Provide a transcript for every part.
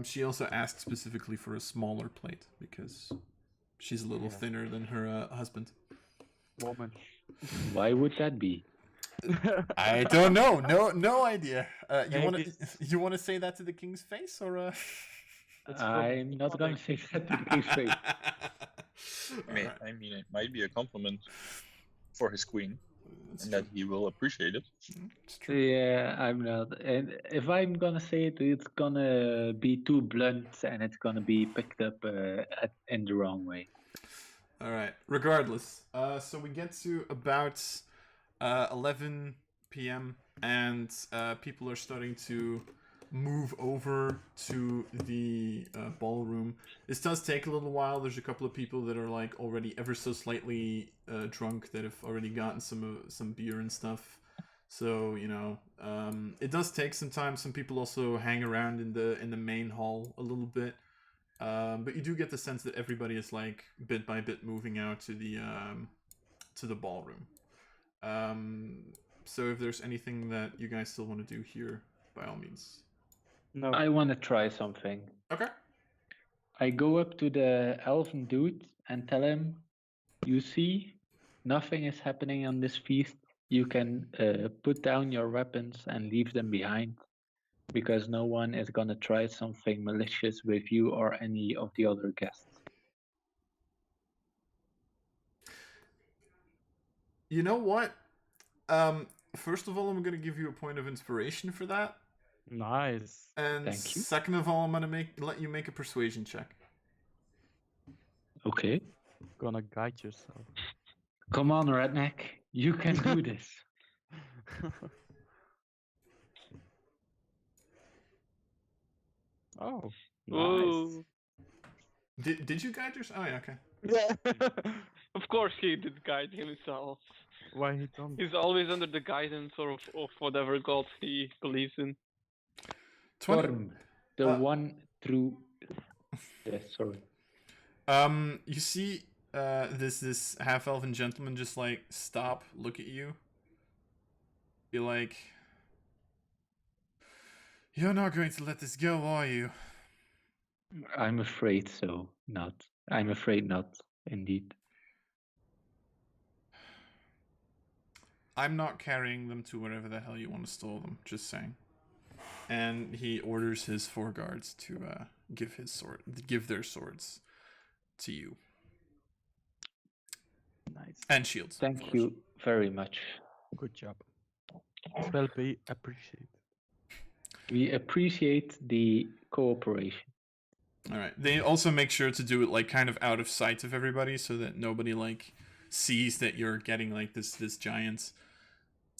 She also asked specifically for a smaller plate because she's a little thinner than her husband. Woman. Why would that be? I don't know. No idea. You want to say that to the king's face, or? I'm not gonna say that to the king's face. I mean, it might be a compliment for his queen, and that he will appreciate it. It's true. Yeah, I'm not. And if I'm gonna say it, it's gonna be too blunt, and it's gonna be picked up in the wrong way. All right. Regardless, so we get to about 11 p.m. and people are starting to move over to the ballroom. This does take a little while. There's a couple of people that are like already ever so slightly drunk that have already gotten some beer and stuff. So it does take some time. Some people also hang around in the main hall a little bit. But you do get the sense that everybody is like bit by bit moving out to the ballroom. So if there's anything that you guys still want to do here, by all means. No. I want to try something. Okay. I go up to the elven dude and tell him, you see, nothing is happening on this feast. You can put down your weapons and leave them behind, because no one is going to try something malicious with you or any of the other guests. You know what? First of all, I'm going to give you a point of inspiration for that. Nice. And Thank you. second of all, I'm going to let you make a persuasion check. Okay. Gonna guide yourself. Come on, Rednak. You can do this. Oh, Ooh. nice. Did you guide yourself? Oh, yeah, okay. Yeah. Of course he did guide himself. Why he don't? He's always under the guidance of whatever god he believes in. 20. Storm, the one true... Yes, sorry. You see this half-elven gentleman just like stop, look at you, be like, "You're not going to let this go, are you?" I'm afraid so. Not. I'm afraid not, indeed. I'm not carrying them to wherever the hell you want to store them, just saying. And he orders his 4 guards to give their swords to you. Nice. And shields. Thank you very much. Good job. Will be appreciated. We appreciate the cooperation. All right. They also make sure to do it like kind of out of sight of everybody, so that nobody like sees that you're getting like this giant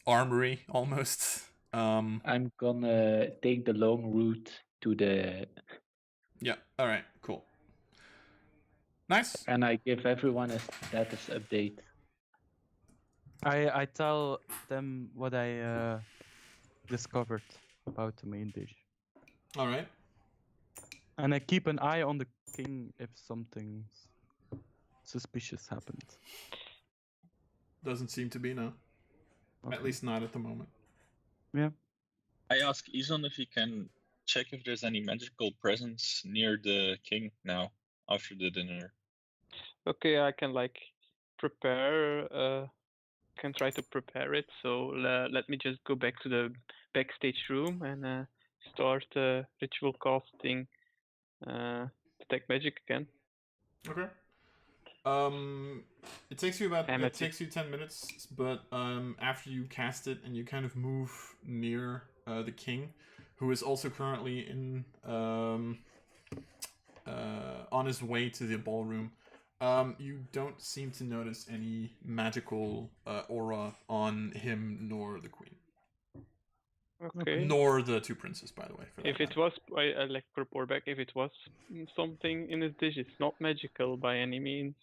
armory almost. I'm gonna take the long route to the... Yeah. All right. Cool. Nice. And I give everyone a status update. I tell them what I discovered about the main dish. All right. And I keep an eye on the king if something suspicious happened. Doesn't seem to be, no. Okay. At least not at the moment. Yeah. I ask Izon if he can check if there's any magical presence near the king now after the dinner. Okay, I can like prepare. Can try to prepare it. So let me just go back to the backstage room and start ritual casting detect magic again. Okay. It takes you 10 minutes, but after you cast it and you kind of move near the king, who is also currently in on his way to the ballroom, you don't seem to notice any magical aura on him nor the queen. Okay. Nor the 2 princes, by the way. If it was, I like report back. If it was something in his dish, it's not magical by any means.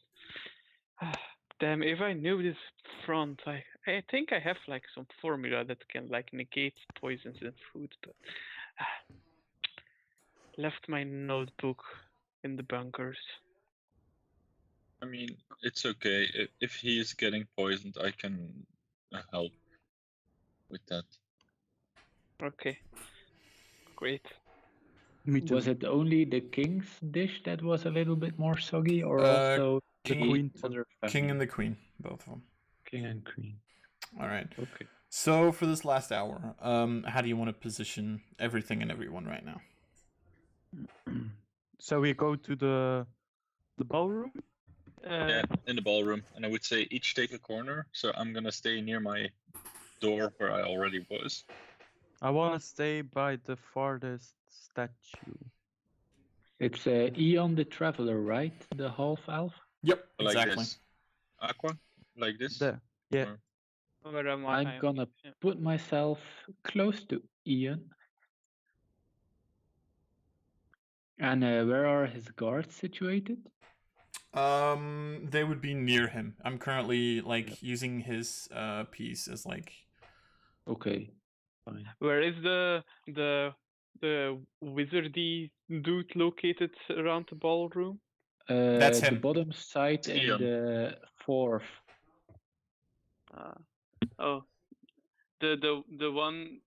Damn! If I knew this front, I think I have like some formula that can like negate poisons in food, but left my notebook in the bunkers. I mean, it's okay. If he is getting poisoned, I can help with that. Okay. Great. Me too. Was it only the king's dish that was a little bit more soggy, or Uh, also The the queen too. other King family? and the queen, both of them. King and queen. All right. Okay. So for this last hour, how do you want to position everything and everyone right now? So we go to the ballroom. Yeah, in the ballroom, and I would say each take a corner. So I'm gonna stay near my door where I already was. I want to stay by the farthest statue. It's Eon the Traveler, right? The half elf. Yep, Like exactly. this. Aqua, like this. There. Yeah. Or- Where am I? I'm gonna Yeah. put myself close to Ian. And where are his guards situated? They would be near him. I'm currently using his piece as like. Okay, fine. Where is the wizardy dude located around the ballroom? That's The him. bottom side in Ian. the fourth. Oh, the one.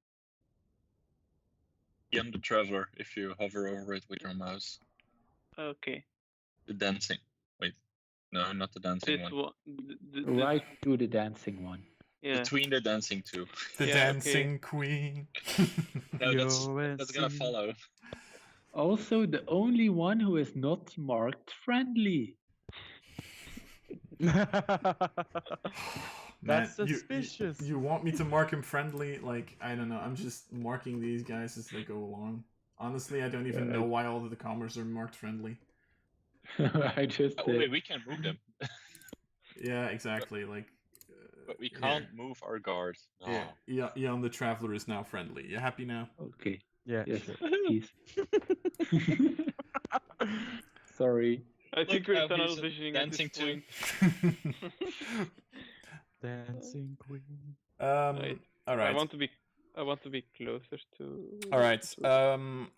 Ian the Traveler, if you hover over it with your mouse. Okay, The dancing. Wait. No, not the dancing this one. one. Right to the dancing one. Yeah. Between the dancing two. The Yeah, dancing queen. No, that's gonna USC. follow. Also, the only one who is not marked friendly. That's Man, suspicious. You want me to mark him friendly? Like, I don't know. I'm just marking these guys as they go along. Honestly, I don't even know why all of the comers are marked friendly. I just. Oh, wait, we can move them. Yeah, exactly. Like, But we can't move our guard. Oh. yeah. Eon the Traveler is now friendly. You happy now? Okay. Yeah. Yes, Sure. please. Sorry. I think we're he's tunnel visioning at this dancing too. point. Dancing queen. All right. I want to be closer to. All right.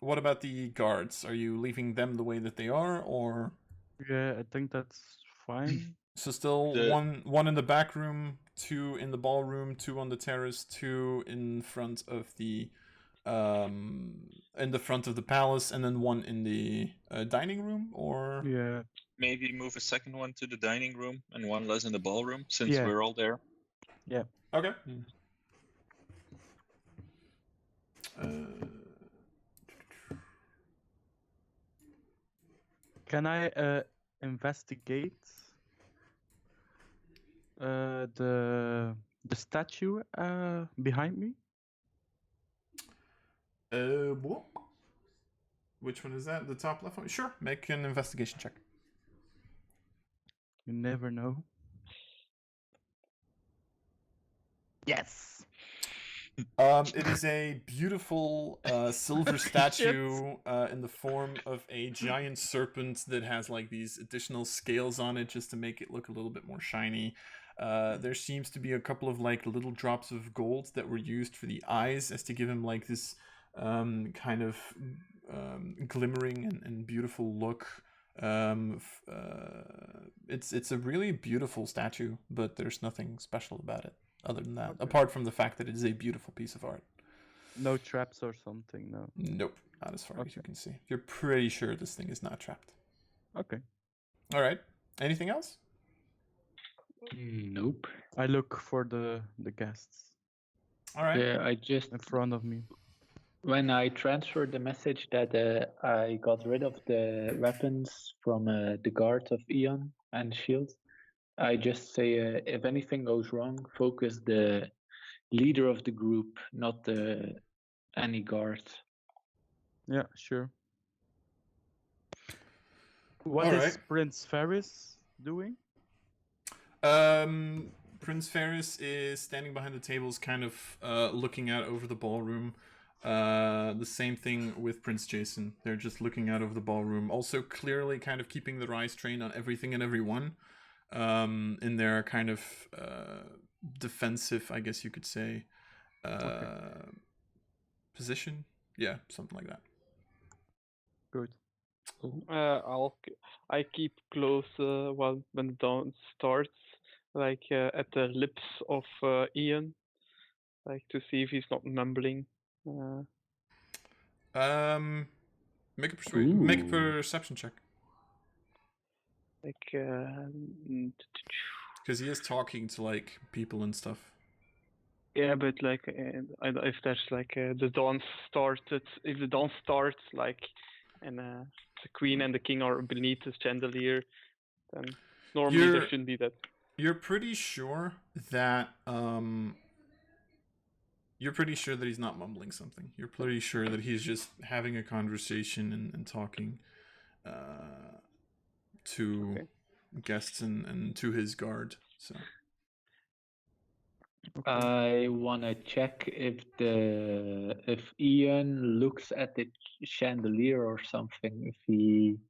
What about the guards? Are you leaving them the way that they are, or? Yeah, I think that's fine. So still one in the back room, 2 in the ballroom, 2 on the terrace, 2 in front of the palace, and then 1 in the dining room, or Yeah. Maybe move a second one to the dining room and one less in the ballroom, since Yeah. we're all there. Yeah. okay. Can I investigate the statue behind me? What? Which one is that? The top left one? Sure. Make an investigation check. You never know. Yes. It is a beautiful silver statue in the form of a giant serpent that has like these additional scales on it just to make it look a little bit more shiny. There seems to be a couple of like little drops of gold that were used for the eyes as to give him like this kind of glimmering and beautiful look. It's a really beautiful statue, but there's nothing special about it. Other than that, apart from the fact that it is a beautiful piece of art. No traps or something, no? Nope, not as far as you can see. You're pretty sure this thing is not trapped. Okay. All right. Anything else? Nope. I look for the guests All right. Yeah, I just in front of me. when I transferred the message that I got rid of the weapons from the guards of Eon and Shield, I just say if anything goes wrong, focus the leader of the group, not any guards. Yeah, sure. What All is right. Prince Ferris doing? Prince Ferris is standing behind the tables, kind of looking out over the ballroom. The same thing with Prince Jason. They're just looking out over the ballroom. Also clearly kind of keeping their eyes trained on everything and everyone. In their kind of defensive, I guess you could say, position. Yeah, something like that. Good. I keep close when the dawn starts, like at the lips of Ian, like to see if he's not mumbling. Make a Ooh. perception check. Like, Because he is talking to like people and stuff. yeah, but like, if there's like the dawn started, if the dawn starts like, and the queen and the king are beneath the chandelier, then normally there shouldn't be that. You're pretty sure that he's not mumbling something. You're pretty sure that he's just having a conversation and talking to guests and to his guard. So I wanna check if Ian looks at the chandelier or something. If he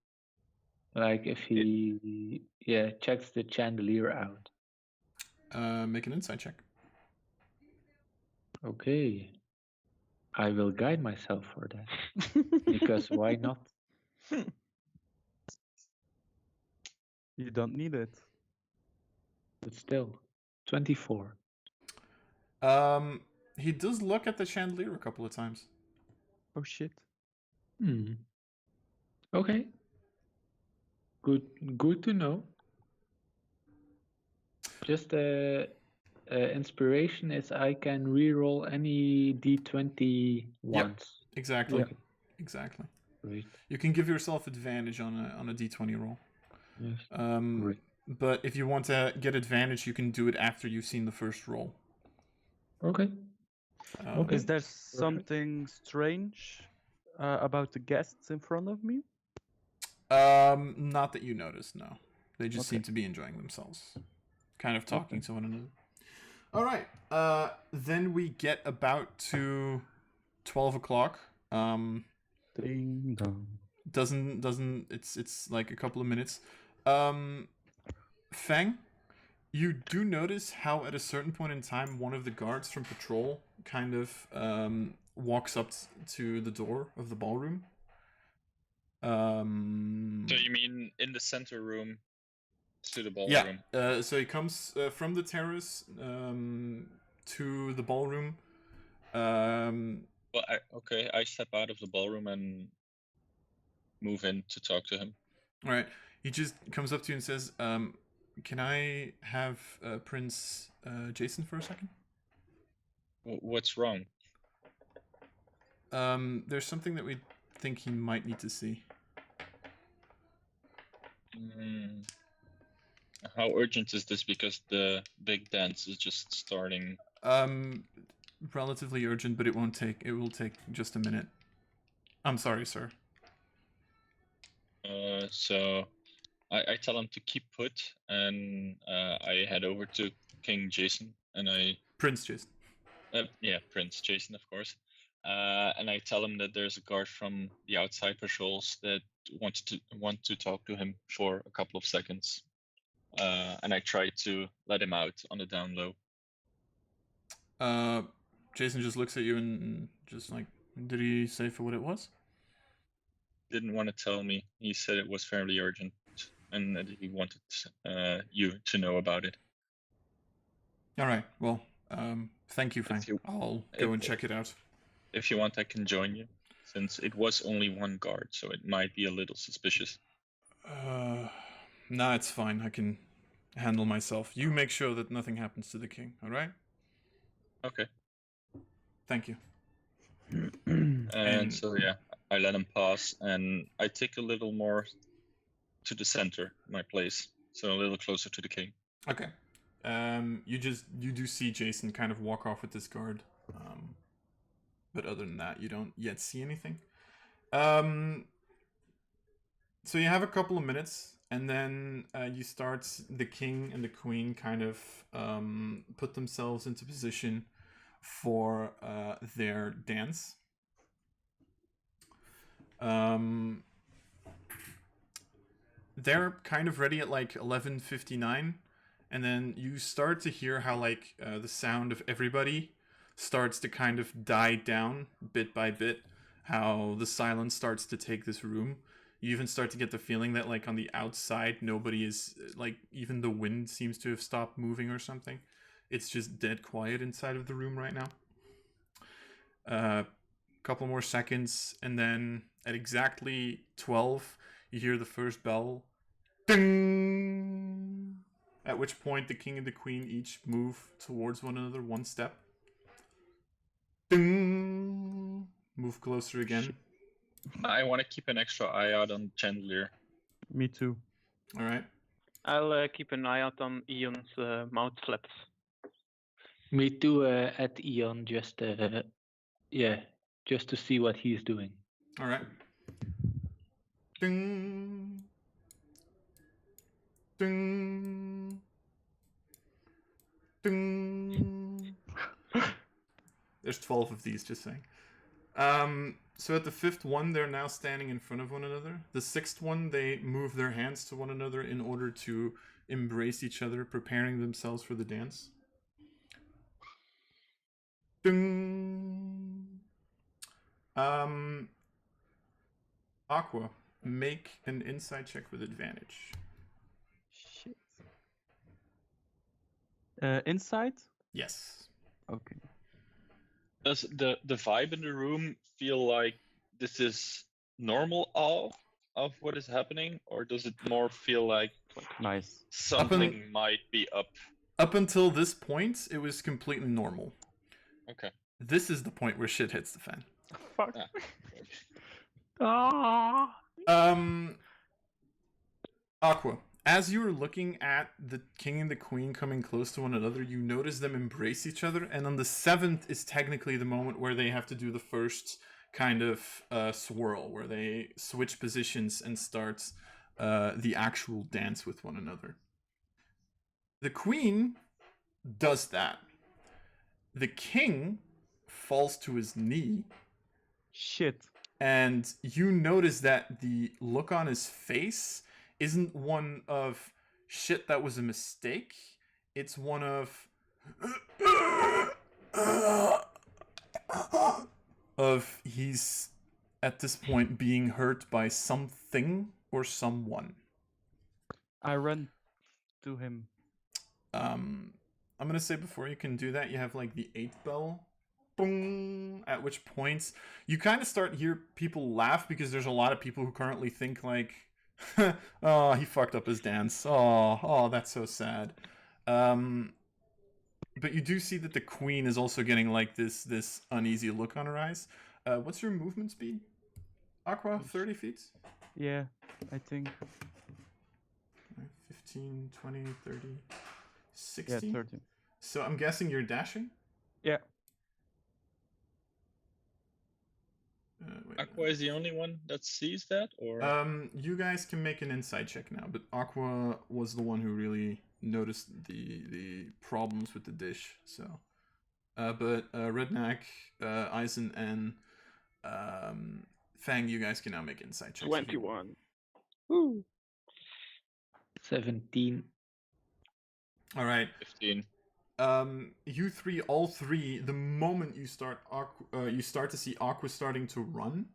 checks the chandelier out. make an insight check. Okay. I will guide myself for that. Because why not? You don't need it. But still, 24. He does look at the chandelier a couple of times. Oh shit. Okay. Good to know. Just inspiration is I can reroll any d20 once. Exactly. Okay. Exactly. Great. You can give yourself advantage on a d20 roll. Yes. Great. But if you want to get advantage, you can do it after you've seen the first roll. Okay. Okay. Is there something strange about the guests in front of me? Not that you notice, no. They just seem to be enjoying themselves. Kind of talking to one another. Alright. Then we get about to 12 o'clock. Ding dong. Doesn't it's like a couple of minutes. Fang, you do notice how at a certain point in time one of the guards from patrol kind of walks up to the door of the ballroom. So you mean in the center room to the ballroom? Yeah. So he comes from the terrace to the ballroom. Well, I step out of the ballroom and move in to talk to him. All right. He just comes up to you and says, "Can I have Prince Jason for a second?" What's wrong? There's something that we think he might need to see. How urgent is this? Because the big dance is just starting. Relatively urgent, but it will take just a minute. I'm sorry, sir. So I tell him to keep put, and I head over to King Jason, and Prince Jason. Prince Jason, of course. And I tell him that there's a guard from the outside patrols that want to talk to him for a couple of seconds. And I try to let him out on the down low. Jason just looks at you and just like, did he say for what it was? Didn't want to tell me. He said it was fairly urgent and that he wanted you to know about it. All right. Well, thank you, Fang. I'll go and check it out. If you want, I can join you, since it was only one guard, so it might be a little suspicious. Nah, it's fine. I can handle myself. You make sure that nothing happens to the king, all right? Okay. Thank you. And so, yeah, I let him pass, and I take a little more to the center, my place, so a little closer to the king. Okay. You do see Jason kind of walk off with this guard. But other than that, you don't yet see anything. So you have a couple of minutes, and then the king and the queen kind of put themselves into position for their dance. They're kind of ready at like 11:59, and then you start to hear how like the sound of everybody starts to kind of die down bit by bit, how the silence starts to take this room. You even start to get the feeling that like on the outside nobody is, like even the wind seems to have stopped moving or something. It's just dead quiet inside of the room right now. couple more seconds, and then at exactly 12, you hear the first bell. Ding! At which point the king and the queen each move towards one another one step. Ding! Move closer again. I want to keep an extra eye out on Chandelier. Me too. All right. I'll keep an eye out on Ion's mouth flaps. Me too, at Eon, just to see what he's doing. All right. Ding. Ding. Ding. There's 12 of these, just saying. So at the 5th one, they're now standing in front of one another. The 6th one, they move their hands to one another in order to embrace each other, preparing themselves for the dance. Ding. Aqua, make an insight check with advantage. Shit. Insight? Yes. Okay. Does the vibe in the room feel like this is normal awe of what is happening, or does it more feel like Nice. something might be up? Up until this point, it was completely normal. Okay. This is the point where shit hits the fan. Fuck. Ah. Aqua, as you are looking at the king and the queen coming close to one another, you notice them embrace each other, and on the 7th is technically the moment where they have to do the first kind of swirl, where they switch positions and start the actual dance with one another. The queen does that. The king falls to his knee. Shit. And you notice that the look on his face isn't one of shit that was a mistake. It's one of he's at this point being hurt by something or someone. I run to him. I'm gonna say before you can do that, you have like the 8th bell. Boom, at which point you kind of start hear people laugh because there's a lot of people who currently think like, oh, he fucked up his dance. Oh, that's so sad. But you do see that the queen is also getting like this uneasy look on her eyes. What's your movement speed? Aqua, 30 feet? Yeah, I think. 15, 20, 30, 60? Yeah, 30. So I'm guessing you're dashing? Yeah. Wait, Aqua is the only one that sees that, or you guys can make an insight check now, but Aqua was the one who really noticed the problems with the dish. So, but Rednak, Izon, and Fang, you guys can now make insight checks. 21. Woo. 17. All right. 15. You three, all three, the moment you start to see Aqua starting to run,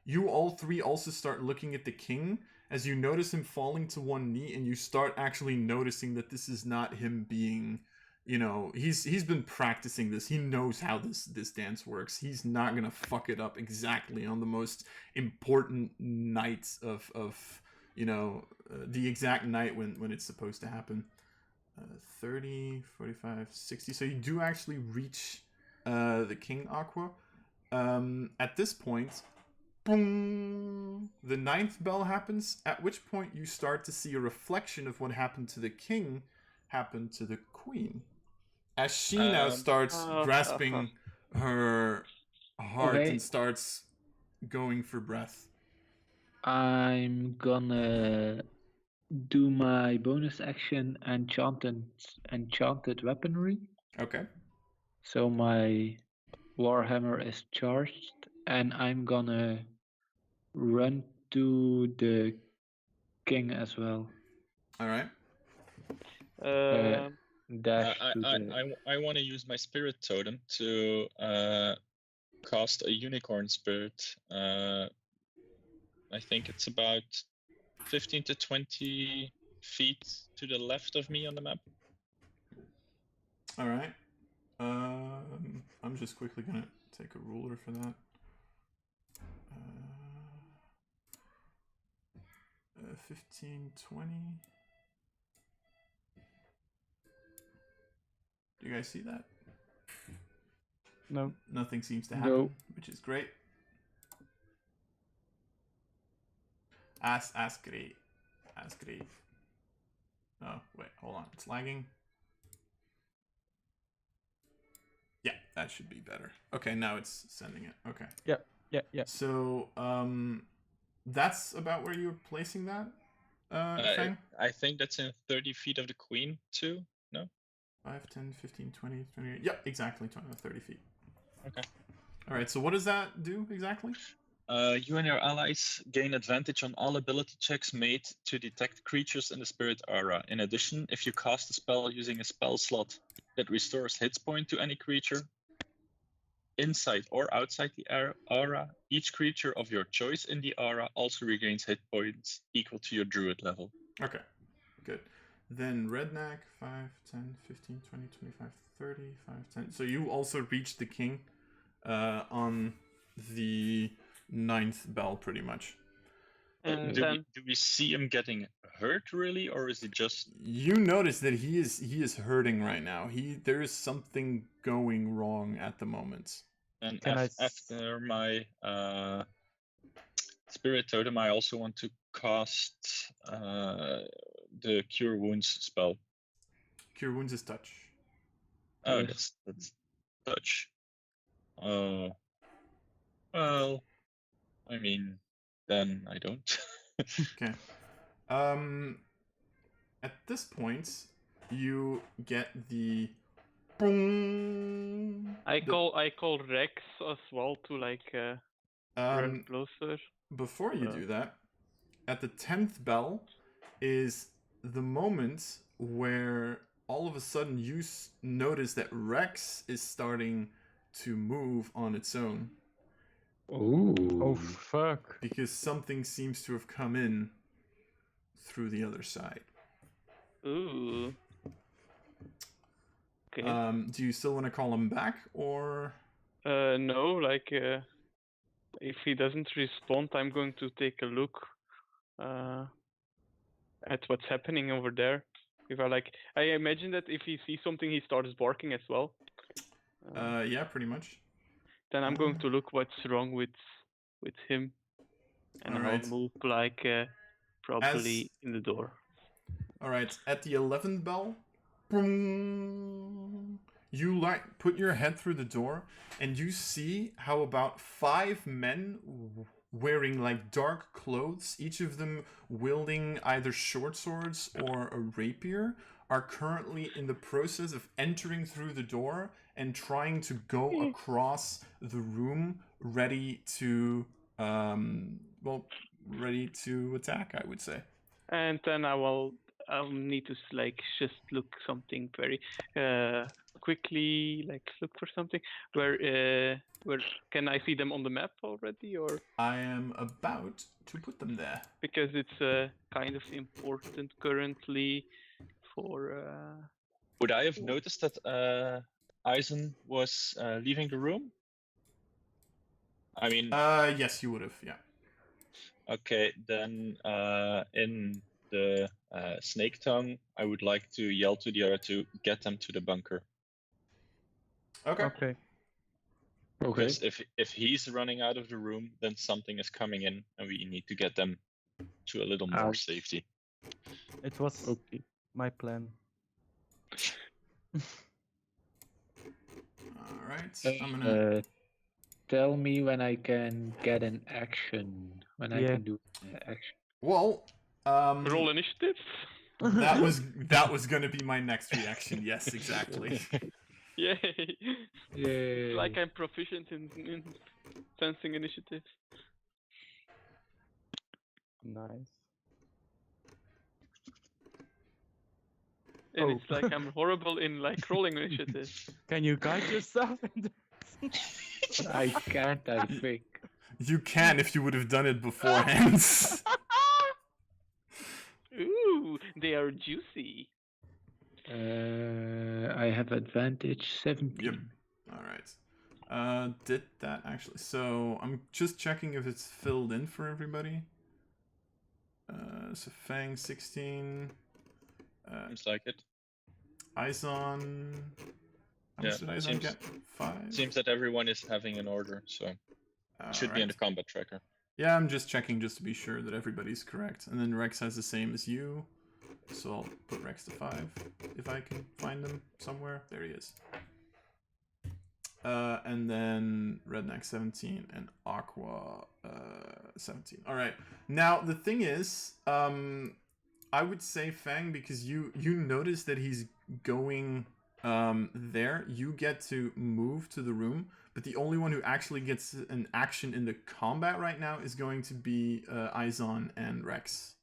you all three also start looking at the king as you notice him falling to one knee, and you start actually noticing that this is not him being, he's been practicing this. He knows how this dance works. He's not gonna fuck it up exactly on the most important night of the exact night when it's supposed to happen. 30, 45, 60. So you do actually reach the King Aqua. At this point, boom, the 9th bell happens, at which point you start to see a reflection of what happened to the King happen to the Queen. As she now starts grasping her heart and starts going for breath. I'm gonna do my bonus action enchanted weaponry. Okay. So my Warhammer is charged, and I'm gonna run to the king as well. All right. Dash I want to use my spirit totem to cast a unicorn spirit. I think it's about 15 to 20 feet to the left of me on the map. All right. I'm just quickly gonna take a ruler for that. 15, 20. Do you guys see that? No. Nothing seems to happen, No. which is great. As great. As great. Oh, wait, hold on. It's lagging. Yeah, that should be better. Okay, now it's sending it. Okay. Yeah. So, that's about where you're placing that, Fang? I think that's in 30 feet of the queen too. No. 5, 10, 15, 20, 28. Yeah, exactly 30 feet. Okay. All right, so what does that do exactly? You and your allies gain advantage on all ability checks made to detect creatures in the spirit aura. In addition, if you cast a spell using a spell slot that restores hit point to any creature, inside or outside the aura, each creature of your choice in the aura also regains hit points equal to your druid level. Okay, good. Then Rednak, 5, 10, 15, 20, 25, 30, 5, 10. So you also reached the king on the 9th bell, pretty much. And Do then we see him getting hurt really, or is it just? You notice that he is hurting right now. There is something going wrong at the moment. And Can after my spirit totem, I also want to cast the cure wounds spell. Cure wounds is touch. Oh, Yes. that's touch. Well, I mean, then I don't. Okay. At this point, you get the boom. I call Rex as well to like run closer. Before you do that, at the 10th bell is the moment where all of a sudden you notice that Rex is starting to move on its own. Ooh. Oh fuck. Because something seems to have come in through the other side. Ooh. Okay. Do you still want to call him back, or? No, like if he doesn't respond, I'm going to take a look at what's happening over there. If I imagine that if he sees something, he starts barking as well. Yeah, pretty much. Then I'm going to look what's wrong with him, and Alright. I'll move like probably in the door. Alright, at the 11th bell, boom, you put your head through the door, and you see how about 5 men wearing like dark clothes, each of them wielding either short swords or a rapier, are currently in the process of entering through the door and trying to go across the room, ready to ready to attack, I would say. And then I'll need to like just look something very quickly, like look for something. Where can I see them on the map already, or? I am about to put them there. Because it's kind of important currently for. Would I have noticed that Izon was leaving the room? I mean. Yes, you would have. Yeah. Okay, then in the snake tongue, I would like to yell to the other to get them to the bunker. Okay. Because if he's running out of the room, then something is coming in, and we need to get them to a little more safety. It was my plan. All right. I'm gonna tell me when I can get an action. When I can do an action. Well, roll initiative. That was gonna be my next reaction. Yes, exactly. Yay! Yay! Like I'm proficient in sensing initiative. Nice. And it's like I'm horrible in like rolling initiative. Can you guide yourself? I can't, I think. You can if you would have done it beforehand. Ooh, they are juicy. I have advantage 17. Yep. Alright. Did that actually? So I'm just checking if it's filled in for everybody. So Fang 16. Seems like it. Izon. How much did Izon seems, get? 5? Seems that everyone is having an order, so it should be in the combat tracker. Yeah, I'm just checking just to be sure that everybody's correct. And then Rex has the same as you. So I'll put Rex to 5 if I can find him somewhere. There he is. And then Rednak 17 and Aqua 17. All right. Now the thing is, I would say Fang, because you notice that he's going there. You get to move to the room, but the only one who actually gets an action in the combat right now is going to be Izon and Rex,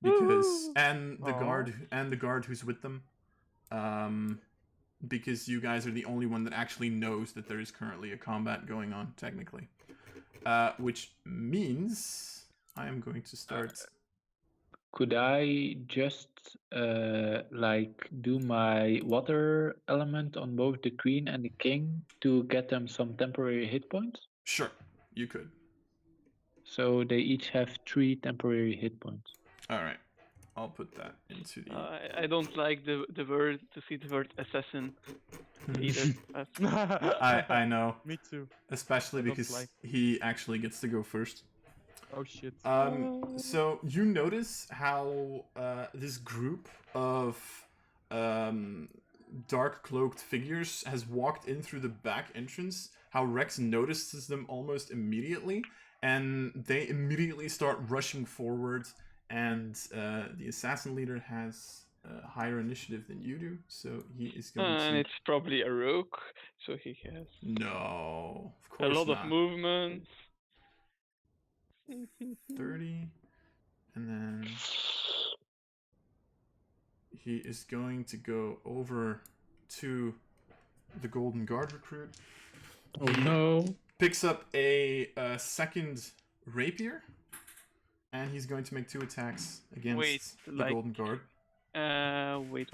because and the guard who's with them. Because you guys are the only one that actually knows that there is currently a combat going on, technically. Which means I am going to start... Could I just like do my water element on both the queen and the king to get them some temporary hit points? Sure, you could. So they each have 3 temporary hit points. Alright. I'll put that into the... I don't like the word, to see the word assassin either. I know. Me too. Especially because he actually gets to go first. Oh shit. So you notice how this group of dark cloaked figures has walked in through the back entrance, how Rex notices them almost immediately, and they immediately start rushing forward. And the assassin leader has higher initiative than you do, so he is going to... And it's probably a rogue, so he has... No, of course a lot not. of movement. 30, and then he is going to go over to the Golden Guard recruit. Oh no! Picks up a second rapier. And he's going to make 2 attacks against the Golden Guard. Wait.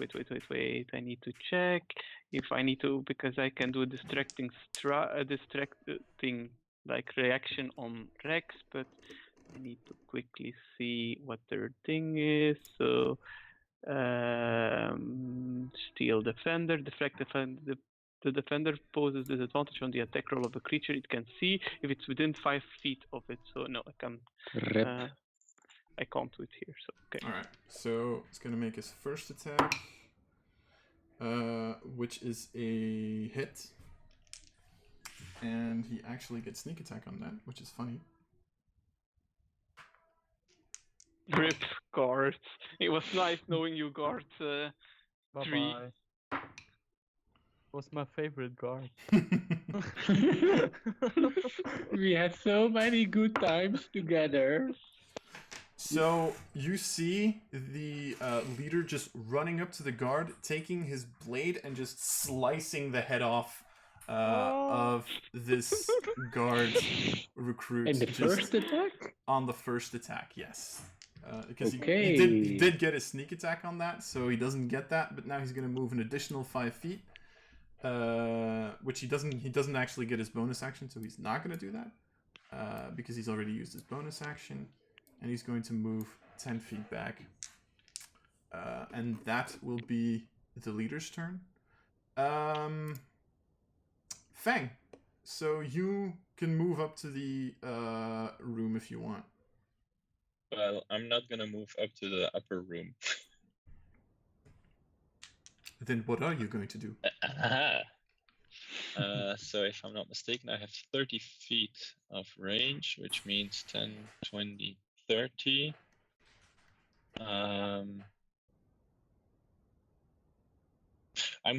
I need to check if I need to, because I can do a distracting like reaction on Rex, but I need to quickly see what their thing is. So, Steel Defender, Deflect Defender. The defender poses disadvantage on the attack roll of a creature it can see if it's within 5 feet of it. So no, I can't. I can't do it here, so okay. Alright, so it's gonna make his first attack, which is a hit. And he actually gets sneak attack on that, which is funny. Rip guards. It was nice knowing you, guards. 3. Bye-bye. Was my favorite guard. We had so many good times together. So you see the leader just running up to the guard, taking his blade and just slicing the head off of this guard recruit. In the first attack? On the first attack, yes. Because okay. he did get a sneak attack on that, so he doesn't get that. But now he's going to move an additional 5 feet, which he doesn't actually get his bonus action, so he's not going to do that because he's already used his bonus action. And he's going to move 10 feet back. And that will be the leader's turn. Fang, so you can move up to the room if you want. Well, I'm not going to move up to the upper room. Then what are you going to do? So if I'm not mistaken, I have 30 feet of range, which means 10, 20, 30. I'm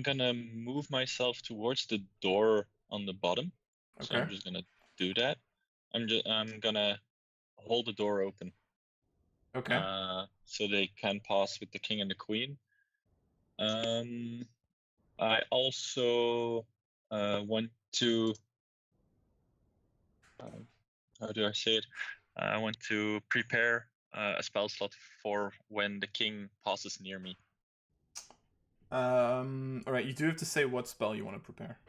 gonna move myself towards the door on the bottom. Okay. So I'm just gonna do that. I'm gonna hold the door open. Okay. So they can pass with the king and the queen. I also want to. How do I say it? I want to prepare a spell slot for when the king passes near me. All right, you do have to say what spell you want to prepare.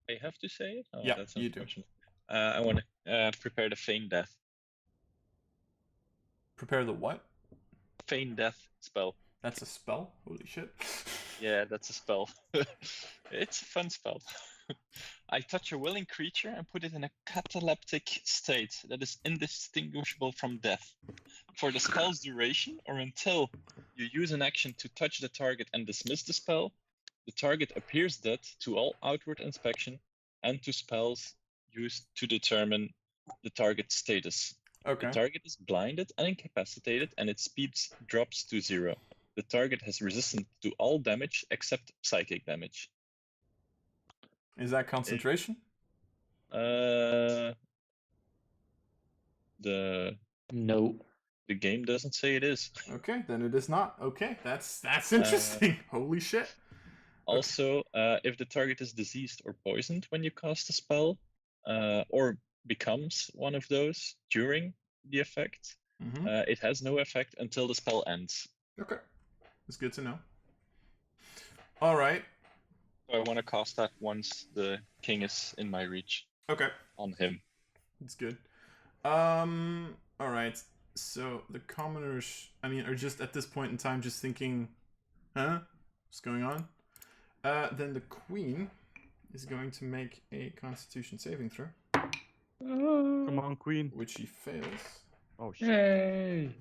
I have to say it? Oh, yeah, that's you do. I want to prepare the feign death. Prepare the what? Feign death spell. That's a spell? Holy shit. Yeah, that's a spell. It's a fun spell. I touch a willing creature and put it in a cataleptic state that is indistinguishable from death. For the spell's duration, or until you use an action to touch the target and dismiss the spell, the target appears dead to all outward inspection and to spells used to determine the target's status. Okay. The target is blinded and incapacitated, and its speed drops to 0. The target has resistance to all damage except psychic damage. Is that concentration? The No. game doesn't say it is. Okay, then it is not. Okay, that's interesting. Holy shit. Also, if the target is diseased or poisoned when you cast a spell, or becomes one of those during the effect, it has no effect until the spell ends. Okay, that's good to know. All right. So I want to cast that once the king is in my reach. Okay. On him. That's good. All right. So the commoners, are just at this point in time just thinking, huh? What's going on? Then the queen is going to make a Constitution saving throw. Come on, queen. Which she fails. Oh shit. Yay!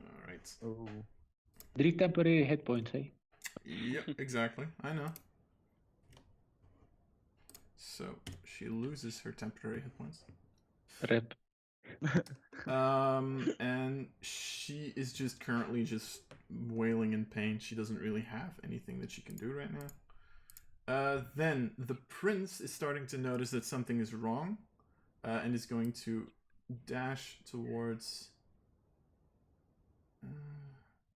All right. Oh. 3 temporary hit points, eh? Yep, exactly. I know. So she loses her temporary hit points. Rip. And she is just currently just wailing in pain. She doesn't really have anything that she can do right now. Then the prince is starting to notice that something is wrong, and is going to dash towards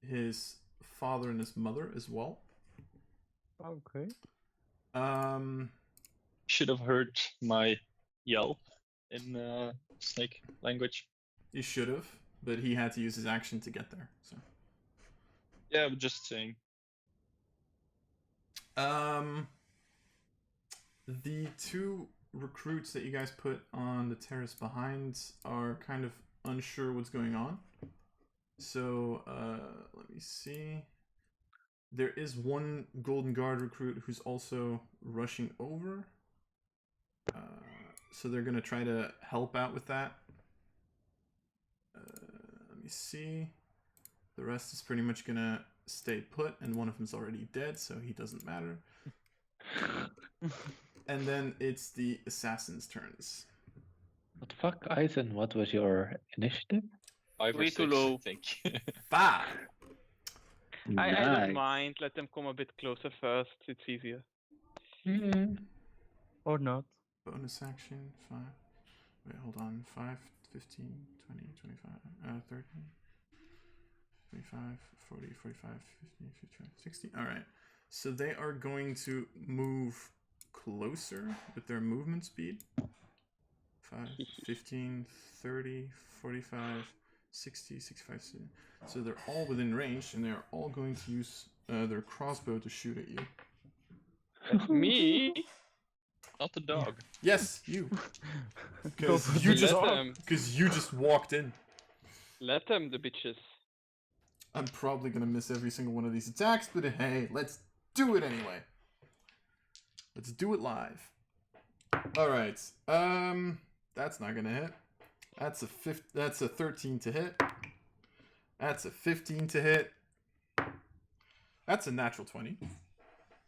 his father and his mother as well. Okay. Should have heard my yell in snake language. He should have, but he had to use his action to get there. So. Yeah, I'm just saying. The 2 recruits that you guys put on the terrace behind are kind of unsure what's going on. So, let me see. There is one Golden Guard recruit who's also rushing over. So they're going to try to help out with that. Let me see. The rest is pretty much going to stay put, and one of them's already dead, so he doesn't matter. And then it's the assassins' turns. What the fuck, Izon? What was your initiative? 5 or Way 6, too low. I think. 5! I don't Nice. mind. Let them come a bit closer first. It's easier. Or not. Bonus action, 5. Wait, hold on. 5, 15, 20, 25, 30, 25, 40, 45, 50, 55, 60. Alright. So they are going to move closer with their movement speed. 5, 15, 30, 45, 60, 65, 70. So they're all within range, and they're all going to use their crossbow to shoot at you. That's me. Not the dog. Yes, you. Go for Because you the just dog. because you just walked in. Let them, the bitches. I'm probably gonna miss every single one of these attacks, but hey, let's do it anyway. Let's do it live. All right. That's not gonna hit. That's a 13 to hit. That's a 15 to hit. That's a natural 20.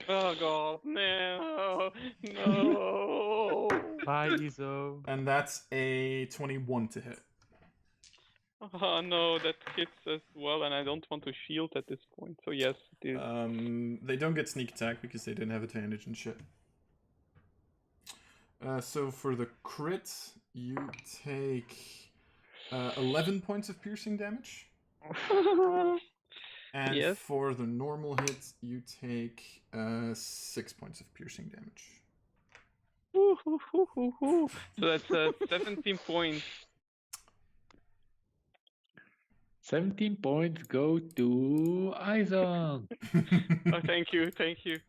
Oh god, no, no. Bye, Izon. And that's a 21 to hit. Oh no, that hits as well, and I don't want to shield at this point. So yes, it is. They don't get sneak attack because they didn't have advantage and shit. So for the crit, you take 11 points of piercing damage. And Yes. for the normal hit, you take 6 points of piercing damage. So that's 17 points. 17 points go to Izon. Oh, thank you, thank you.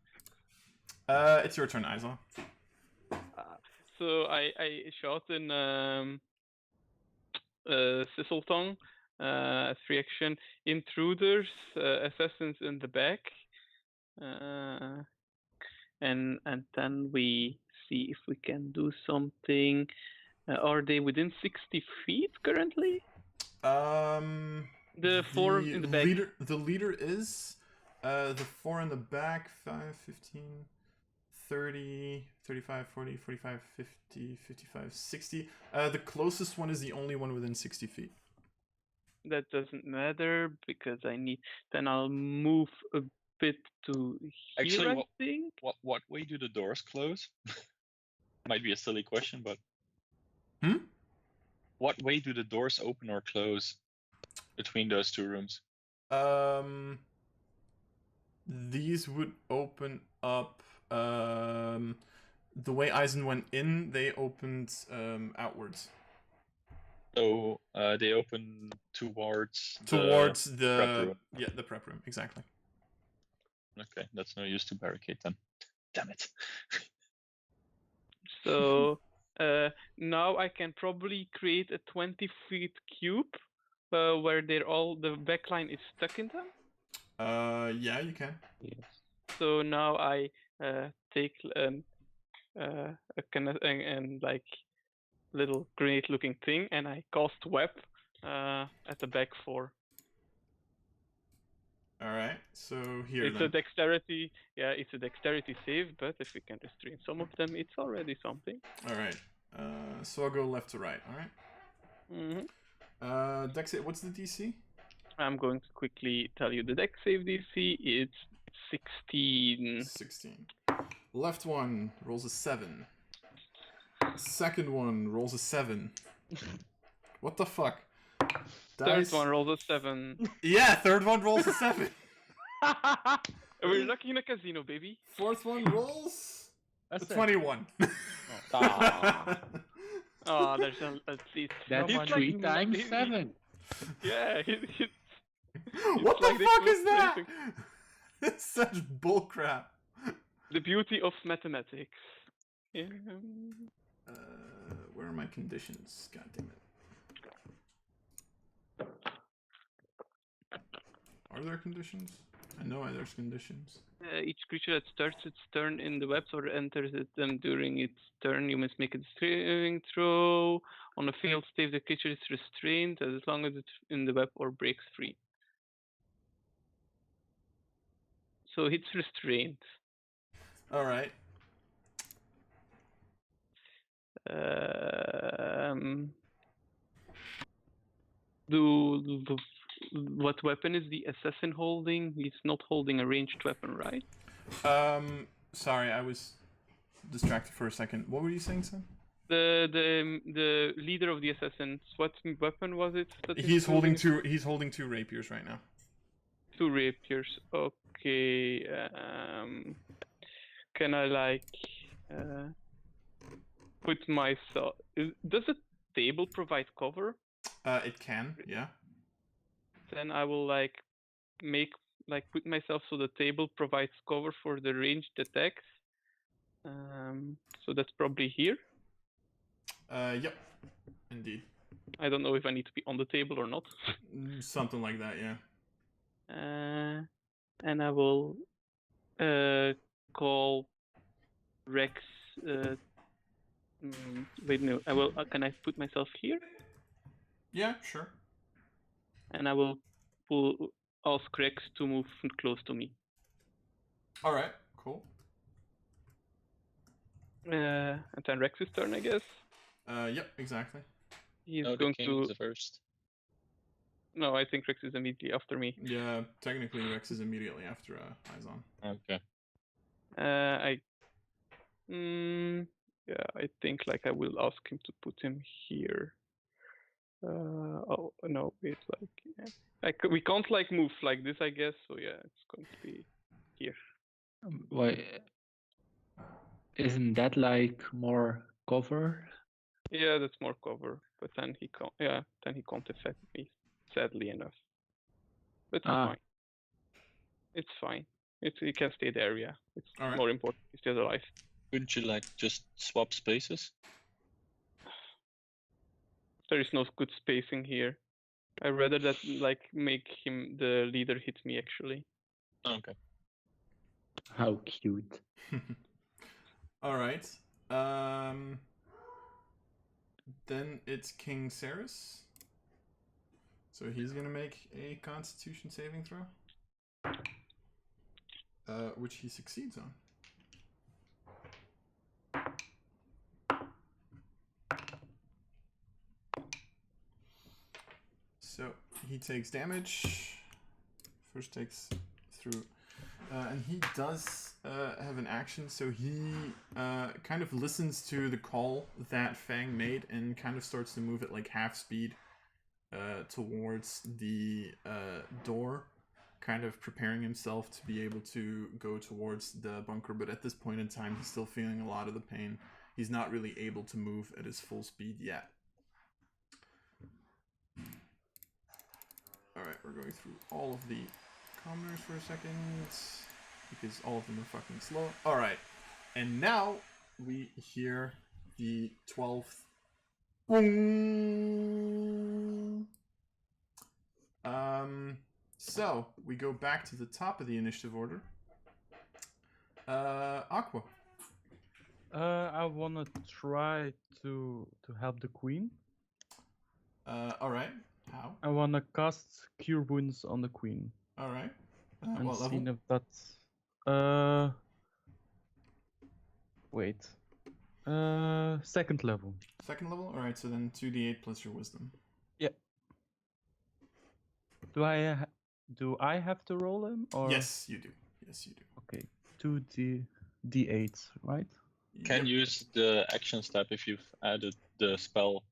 It's your turn, Izon. So I shout in Sisseltongue as reaction: intruders, assassins in the back, and then we see if we can do something. Are they within 60 feet currently? The four in the back. The leader is the four in the back, 5, 15, 30, 35, 40, 45, 50, 55, 60. The closest one is the only one within 60 feet. That doesn't matter because I need. Then I'll move a bit to here. Actually, I think. What way do the doors close? Might be a silly question, but. What way do the doors open or close between those two rooms? These would open up. The way Izon went in, they opened outwards. So they open towards the prep room. Yeah, the prep room, exactly. Okay, that's no use to barricade then. Damn it. So now I can probably create a 20-foot cube where the backline is stuck in them. Yeah, you can. Yes. So now I take a kind of and like little grenade-looking thing, and I cast web at the back 4. All right. So here. It's a dexterity. Yeah, it's a dexterity save, but if we can restrain some of them, it's already something. All right. So I'll go left to right. All right. Mm-hmm. Dex save. What's the DC? I'm going to quickly tell you the dex save DC. It's 16. 16. Left one rolls a 7. Second one rolls a 7. What the fuck? Third one rolls a 7. Yeah, third one rolls a 7. We're lucky in a casino, baby. Fourth one rolls a 21. Oh, there's at least. That's He's 3 like times 90. 7. Yeah. What the like fuck is that? close It's such bullcrap. The beauty of mathematics. Yeah. Where are my conditions? God damn it. Are there conditions? I know there's conditions. Each creature that starts its turn in the webs or enters them during its turn, you must make a saving throw. On a failed save, the creature is restrained as long as it's in the web or breaks free. So it's restrained. All right. What weapon is the assassin holding? He's not holding a ranged weapon, right? Sorry, I was distracted for a second. What were you saying, son? The leader of the assassins. What weapon was it? He's holding two. He's holding 2 rapiers right now. 2 rapiers. Okay. Can I put myself? Does a table provide cover? It can. Yeah. Then I will put myself so the table provides cover for the ranged attacks. So that's probably here. Yep. Indeed. I don't know if I need to be on the table or not. Something like that, yeah. And I will call Rex. Wait, no. I will. Can I put myself here? Yeah, sure. And I will ask Rex to move close to me. All right. Cool. And then Rex's turn, I guess. Yep, exactly. He's going to. The first. No, I think Rex is immediately after me. Yeah, technically Rex is immediately after Izon. Okay. I think I will ask him to put him here. Oh no, it's we can't move like this, I guess. So yeah, it's going to be here. Why? Isn't that more cover? Yeah, that's more cover. But then he can't. Yeah, then he can't affect me. Sadly enough. But it's fine. It's fine. He can stay there. Yeah, it's right. more important. He stays alive. Couldn't you like just swap spaces? There is no good spacing here. I rather that like make him the leader hit me actually. Okay. How cute. All right. Then it's King Ceres. So he's gonna make a Constitution saving throw, which he succeeds on. So he takes damage. First takes through. And he does have an action, so he kind of listens to the call that Fang made and kind of starts to move at like half speed towards the door, kind of preparing himself to be able to go towards the bunker. But at this point in time, he's still feeling a lot of the pain. He's not really able to move at his full speed yet. Alright, we're going through all of the commoners for a second, because all of them are fucking slow. Alright, and now we hear the 12th. Boom! So, we go back to the top of the initiative order. Aqua. I wanna try to help the queen. Alright, how? I wanna cast Cure Wounds on the queen. Alright. And What see level? if that's wait. Second level. Second level? Alright, so then 2d8 plus your wisdom. Yeah. Do I have to roll him or? Yes, you do. Yes, you do. Okay. 2d8, right? Can use the actions tab if you've added the spell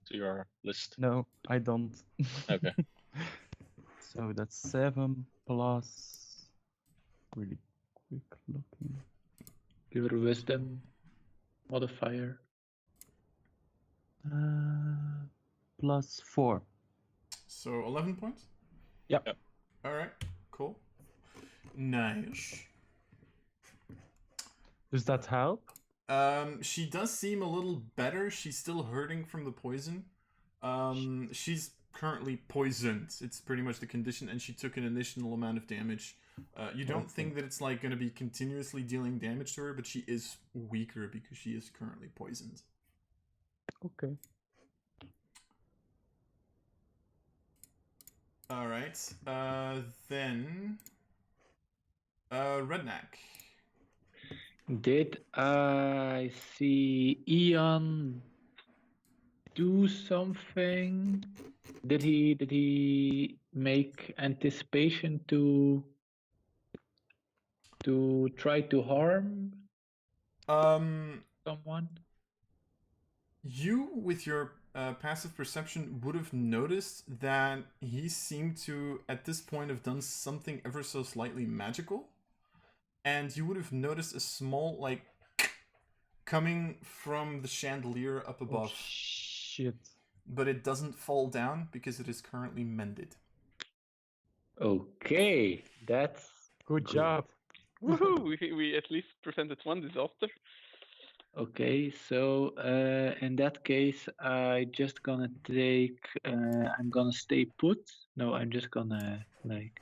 to your list. No, I don't. Okay. So that's 7 plus. Really quick looking. Your wisdom modifier. Plus 4. So 11 points? Yep. Alright, cool. Nice. Does that help? She does seem a little better. She's still hurting from the poison. She's currently poisoned. It's pretty much the condition, and she took an additional amount of damage. You don't think that it's like going to be continuously dealing damage to her, but she is weaker because she is currently poisoned. Okay. Alright, then... Rednak. Did I see Izon do something? Did he make anticipation to try to harm someone? You, with your passive perception, would have noticed that he seemed to, at this point, have done something ever so slightly magical. And you would have noticed a small, like, coming from the chandelier up above. Oh, shit. But it doesn't fall down because it is currently mended. Okay, that's Good job. Woohoo! We at least prevented one disaster. okay. So in that case, I just gonna take. I'm gonna stay put. No, I'm just gonna like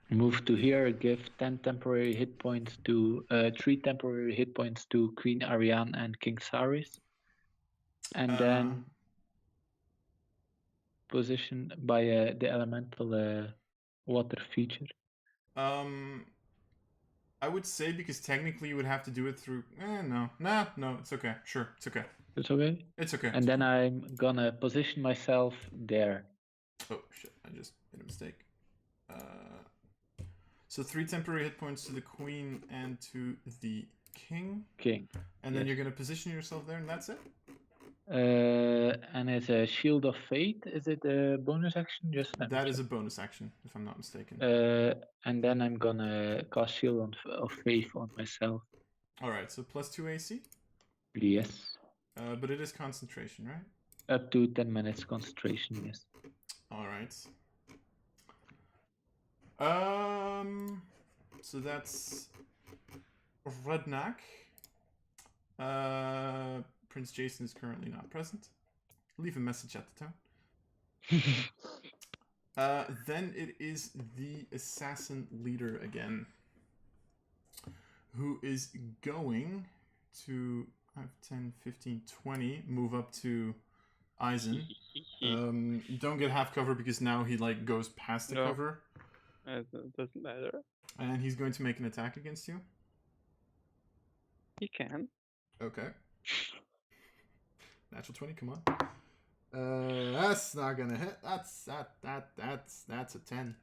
move to here. Give 10 temporary hit points to 3 temporary hit points to Queen Ariane and King Saris, and then position by the elemental water feature. I would say because technically you would have to do it through... No, it's okay. Sure, it's okay. It's okay? It's okay. And then I'm gonna position myself there. Oh, shit. I just made a mistake. So 3 temporary hit points to the queen and to the king. King. And then Yes. you're going to position yourself there and that's it? And it's a Shield of Fate. Is it a bonus action? Just let me That is a check. bonus action, if I'm not mistaken. And then I'm gonna cast Shield of Faith on myself. Alright, so plus 2 AC? Yes. But it is concentration, right? Up to 10 minutes concentration, yes. Alright. So that's Rednak. Prince Jason is currently not present. Leave a message at the tone. Then it is the assassin leader again, who is going to 5, 10, 15, 20, move up to Izon. Don't get half cover because now he like goes past the cover. It doesn't matter. And he's going to make an attack against you. He can. Okay. Natural 20, come on. That's not gonna hit. That's a 10.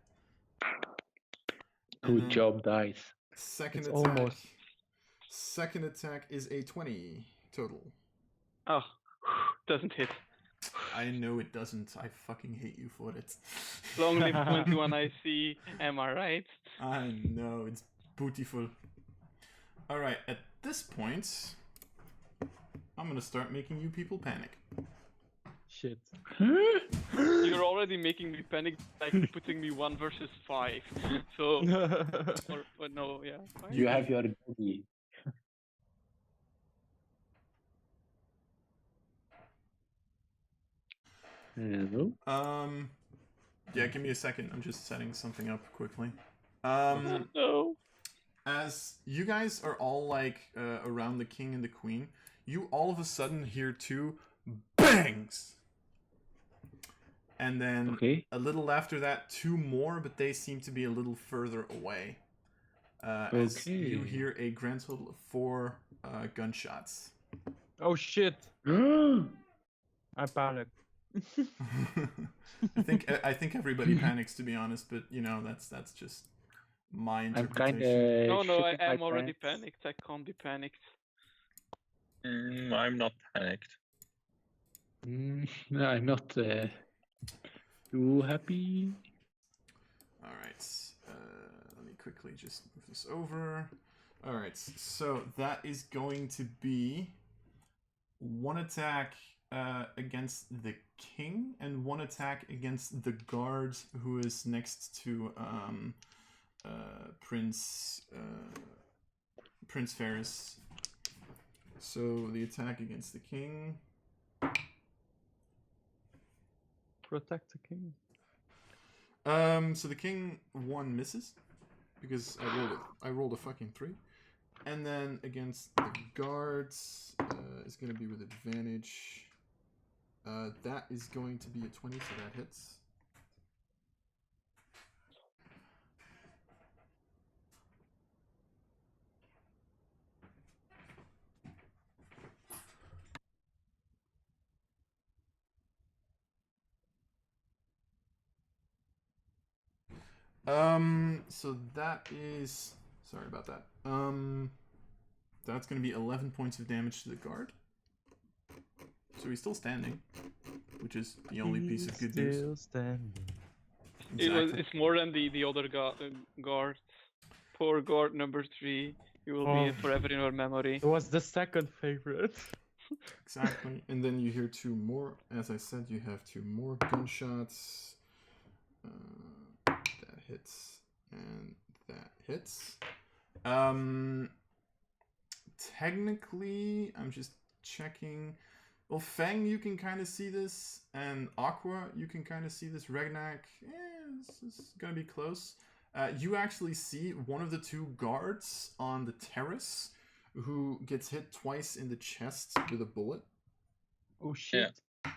Good job, dice. Second It's attack. almost. Second attack is a 20 total. Oh, doesn't hit. I know it doesn't. I fucking hate you for it. Long live 21 I see. Am I right? I know, it's beautiful. Alright, at this point, I'm gonna start making you people panic. Shit. You're already making me panic, like putting me 1 versus 5. So, or no, yeah. 5? You have your boogie. Hello? Yeah, give me a second. I'm just setting something up quickly. No. As you guys are all like around the king and the queen, you all of a sudden hear 2 bangs. And then a little after that, 2 more, but they seem to be a little further away. As you hear a grand total of 4 gunshots. Oh shit! I panicked. I think everybody panics, to be honest, but you know that's just my interpretation. No, I am already panicked. I can't be panicked. I'm not panicked. No, I'm not too happy. Alright, let me quickly just move this over. Alright, so that is going to be 1 attack against the king and 1 attack against the guard who is next to Prince Ferris. So the attack against the king. Protect the king. So the king 1 misses because I rolled a fucking 3, and then against the guards is going to be with advantage. That is going to be a 20, so that hits. So that is... Sorry about that. That's going to be 11 points of damage to the guard. So he's still standing, which is the only piece of good news. Still standing. Exactly. It's more than the other guards. Poor guard number 3. You will be forever in our memory. It was the second favorite. Exactly. And then you hear 2 more. As I said, you have 2 more gunshots. That hits. And that hits. Technically, I'm just checking. Well, Fang, you can kind of see this. And Aqua, you can kind of see this. Rednak, this is going to be close. You actually see one of the 2 guards on the terrace who gets hit twice in the chest with a bullet. Oh shit. Yeah.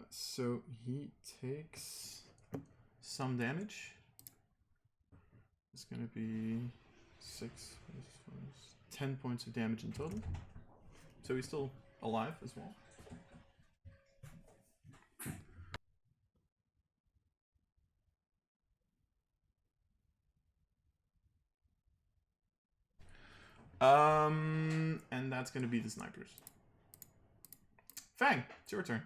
So he takes some damage. It's going to be 6, 10 points of damage in total. So he's still alive as well. And that's going to be the snipers. Fang, it's your turn.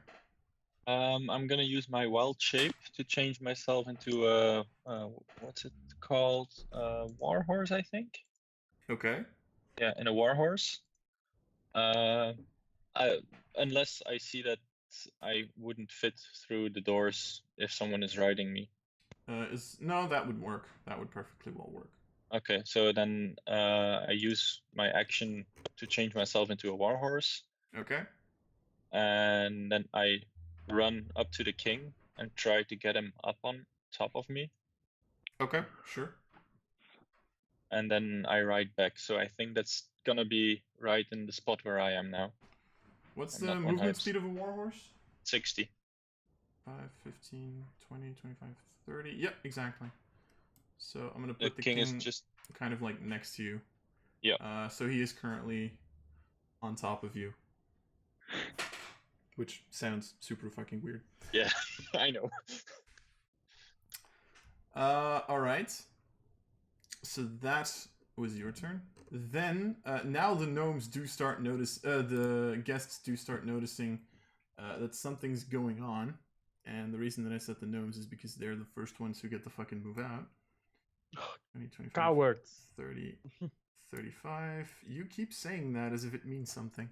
I'm gonna use my wild shape to change myself into a what's it called? Warhorse, I think. Okay. Yeah, in a warhorse. Unless I see that I wouldn't fit through the doors if someone is riding me. No, that would work. That would perfectly well work. Okay, so then I use my action to change myself into a warhorse, Okay. and then I run up to the king and try to get him up on top of me, Okay, sure. and then I ride back. So I think that's gonna be right in the spot where I am now. What's I'm the not one movement half. speed of a warhorse? 60. 5, 15, 20, 25, 30. Yep, exactly. So I'm gonna The put the king king is just kind of like next to you. Yeah. So he is currently on top of you. Which sounds super fucking weird. yeah, I know. Alright. So that was your turn. Then, now the gnomes do start the guests do start noticing that something's going on. And the reason that I said the gnomes is because they're the first ones who get to fucking move out. 20, 25, Cowards. 30, 35. You keep saying that as if it means something.